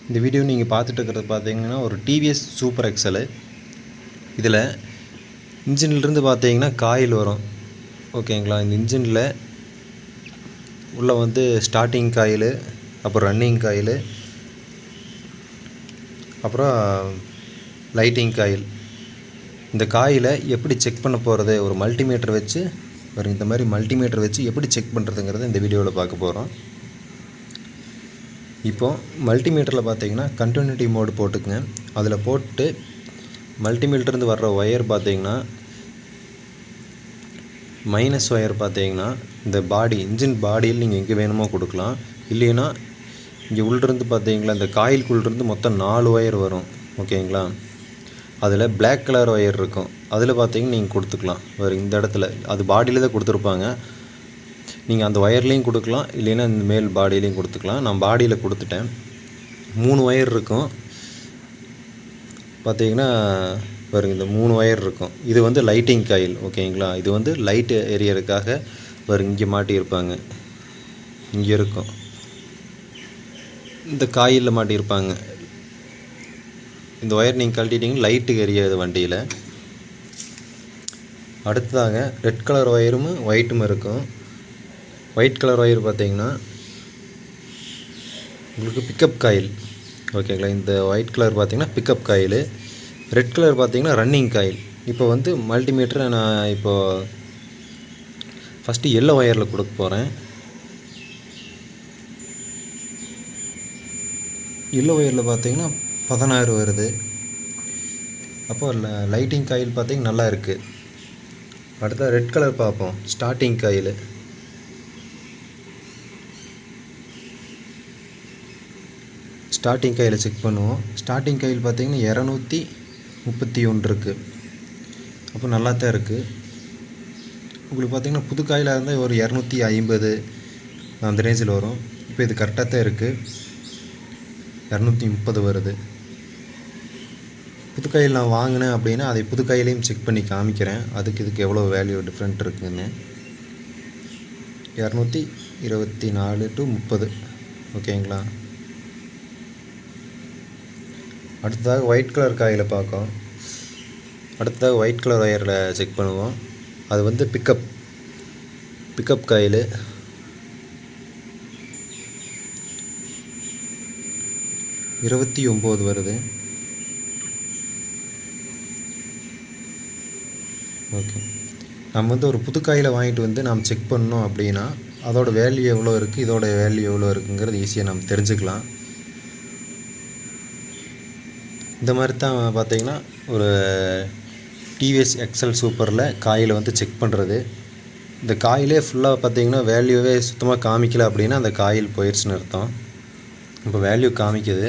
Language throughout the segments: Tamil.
இந்த வீடியோ நீங்கள் பார்த்துட்டு இருக்கிறது பார்த்தீங்கன்னா ஒரு டிவிஎஸ் சூப்பர் எக்ஸலு. இதில் இன்ஜின்லேருந்து பார்த்தீங்கன்னா காயில் வரும், ஓகேங்களா. இந்த இன்ஜினில் உள்ளே வந்து ஸ்டார்டிங் காயில், அப்புறம் ரன்னிங் காயில், அப்புறம் லைட்டிங் காயில். இந்த காயில் எப்படி செக் பண்ண போகிறது, ஒரு மல்டிமீட்டர் வச்சு இந்த மாதிரி மல்டிமீட்டர் வச்சு எப்படி செக் பண்ணுறதுங்கிறத இந்த வீடியோவில் பார்க்க போகிறோம். இப்போது மல்டிமீட்டரில் பார்த்தீங்கன்னா கண்டினியூட்டி மோடு போட்டுக்குங்க. அதில் போட்டு மல்டிமீட்டர்லேருந்து வர்ற ஒயர் பார்த்தீங்கன்னா மைனஸ் ஒயர் பார்த்தீங்கன்னா இந்த பாடி இன்ஜின் பாடியில் நீங்கள் எங்கே வேணுமோ கொடுக்கலாம். இல்லைன்னா இங்கே உள்ளிருந்து பார்த்தீங்களா இந்த காயிலுக்குள்ளிருந்து மொத்தம் 4 ஒயர் வரும், ஓகேங்களா. அதில் பிளாக் கலர் ஒயர் இருக்கும், அதில் பார்த்தீங்கன்னா நீங்கள் கொடுத்துக்கலாம். இந்த இடத்துல அது பாடியில் தான் கொடுத்துருப்பாங்க, நீங்கள் அந்த ஒயர்லேயும் கொடுக்கலாம், இல்லைன்னா இந்த மேல் பாடியிலையும் கொடுத்துக்கலாம். நான் பாடியில் கொடுத்துட்டேன். 3 ஒயர் இருக்கும் பார்த்தீங்கன்னா பாருங்கள், இந்த 3 ஒயர் இருக்கும். இது வந்து லைட்டிங் காயில், ஓகேங்களா. இது வந்து லைட் எரியறதுக்காக இங்கே மாட்டியிருப்பாங்க, இங்கே இருக்கும், இந்த காயிலில் மாட்டியிருப்பாங்க. இந்த ஒயர் நீங்கள் கழட்டிட்டிங்கன்னா லைட்டு எரியாது வண்டியில். அடுத்ததாக ரெட் கலர் ஒயரும் ஒயிட்டும் இருக்கும். ஒயிட் கலர் ஒயர் பார்த்தீங்கன்னா உங்களுக்கு பிக்கப் காயில், ஓகேங்களா. இந்த ஒயிட் கலர் பார்த்தீங்கன்னா பிக்கப் காயில், ரெட் கலர் பார்த்தீங்கன்னா ரன்னிங் காயில். இப்போ வந்து மல்டிமீட்டரை நான் இப்போது ஃபஸ்ட்டு எல்லோ ஒயரில் கொடுக்க போகிறேன். எல்லோ ஒயரில் பார்த்தீங்கன்னா 16 வருது. அப்போ லைட்டிங் காயில் பார்த்தீங்கன்னா நல்லா இருக்குது. அடுத்த ரெட் கலர் பார்ப்போம், starting coil. Starting coil check பண்ணுவோம். ஸ்டார்டிங் காயில் பார்த்தீங்கன்னா 231 இருக்குது. அப்போ நல்லா தான் இருக்குது. உங்களுக்கு பார்த்தீங்கன்னா புது காயிலாக இருந்தால் ஒரு 250 அந்த ரேஞ்சில் வரும். இப்போ இது கரெக்டாக தான் இருக்குது, 230 வருது. புது காயில் நான் வாங்கினேன் அப்படின்னா அதை புது காயிலையும் செக் பண்ணி காமிக்கிறேன், இதுக்கு எவ்வளோ வேல்யூ டிஃப்ரெண்ட் இருக்குதுன்னு. 224 to 30, ஓகேங்களா. அடுத்ததாக ஒயிட் கலர் காயில் பார்க்கும். அடுத்ததாக ஒயிட் கலர் ஒயரில் செக் பண்ணுவோம். அது வந்து பிக்கப் காயில். இருபத்தி 29 வருது. ஓகே, நம்ம வந்து ஒரு புது காயில் வாங்கிட்டு வந்து நாம் செக் பண்ணோம் அப்படின்னா அதோட வேல்யூ எவ்வளோ இருக்குது, இதோட வேல்யூ எவ்வளோ இருக்குங்கிறது ஈஸியாக நம்ம தெரிஞ்சுக்கலாம். இந்த மாதிரி தான் பார்த்தீங்கன்னா ஒரு டிவிஎஸ் எக்ஸல் சூப்பரில் காயில் வந்து செக் பண்ணுறது. இந்த காயிலே ஃபுல்லாக பார்த்தீங்கன்னா வேல்யூவே சுத்தமாக காமிக்கல அப்படின்னா அந்த காயில் போயிடுச்சுன்னு அர்த்தம். இப்போ வேல்யூ காமிக்குது.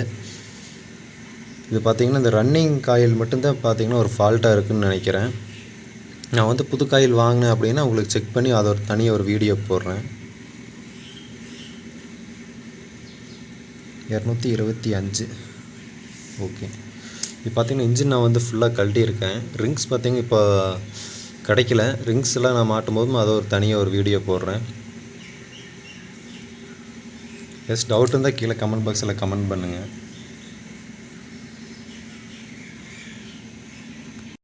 இது பார்த்திங்கன்னா இந்த ரன்னிங் காயில் மட்டும்தான் பார்த்திங்கன்னா ஒரு ஃபால்ட்டாக இருக்குதுன்னு நினைக்கிறேன். நான் வந்து புது காயில் வாங்கினேன் அப்படின்னா உங்களுக்கு செக் பண்ணி அதை ஒரு தனியாக ஒரு வீடியோ போடுறேன். 225. ஓகே, இப்போ பார்த்திங்கன்னா இன்ஜின் நான் வந்து ஃபுல்லாக கழட்டியிருக்கேன். ரிங்ஸ் பார்த்திங்கன்னா இப்போ கிடைக்கல. ரிங்ஸ்லாம் நான் மாட்டும் போதும் அதை ஒரு தனியாக ஒரு வீடியோ போடுறேன். டவுட் இருந்தால் கீழே கமெண்ட் பாக்ஸில் கமெண்ட் பண்ணுங்கள்.